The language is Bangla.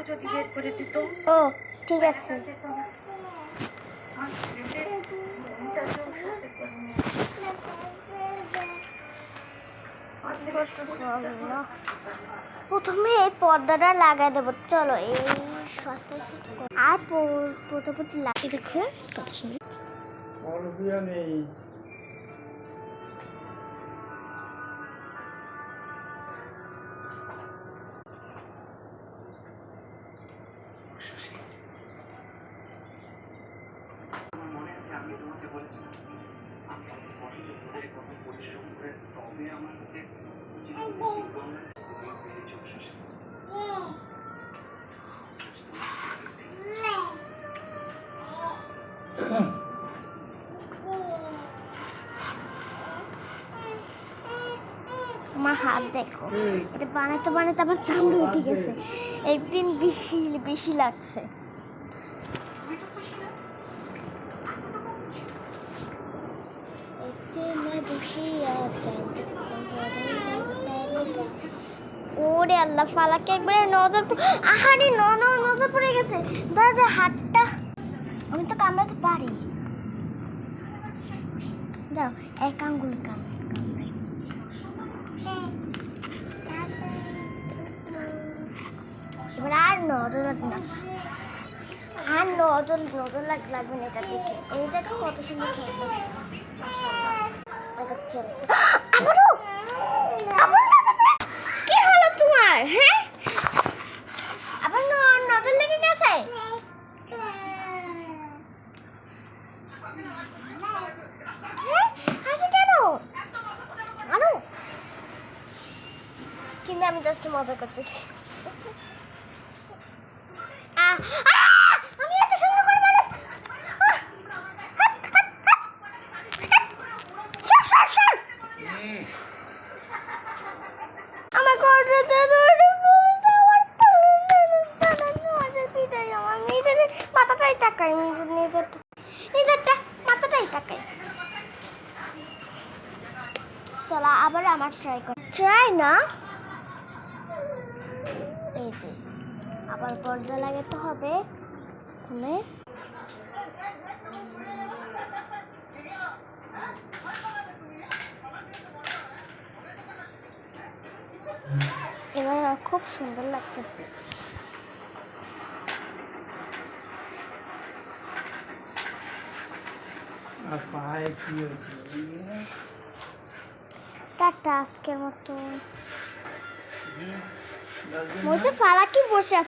যদি বের করে দিত। ও ঠিক আছে। প্রথমে এই পর্দাটা লাগাই দেবো। চলো এই ফার্স্টে আর প্রথমে লাগিয়ে দেখো কথা শুনে নেই। আমার মনে আছে আমি তোমাকে বলেছিলাম আমি কত কষ্ট করে কত পরিশ্রম করে তবে আমাকে আমার হাত দেখো, এটা বানাতে বানাতে আমার চামড়া উঠে গেছে। একদিন বেশি বেশি লাগছে। ওরে আল্লাহ, ফালাকে একবারে নজর আহারে নজর পড়ে গেছে। দাদা হাতটা আমি তো কামড়াতে পারি। দাও এক আঙ্গুল কামড়াই। এবার আর নজর লাগবে না, আর নজর লাগবে না। এটা দেখে এই দেখো কত সুন্দর খেলতেছে। এটা খেলতে কি হলো তোমার? হ্যাঁ আবার নজর লেগে গেছে। হাসি কেন? আনো কিন্তু আমি জাস্ট মজা করতেছি। আমি এত সুন্দর করে মানুষ আমার করতে আমার নিজের মাথাটাই টাকাই, নিজেরটা মাথাটাই টাকাই। চলো আবার আমার ট্রাই না। এই যে আবার পর্দা লাগাতে হবে। প্রথমে এবার খুব সুন্দর লাগতেছে। টাটা আজকের মতো। ফালাকি বসে আছে।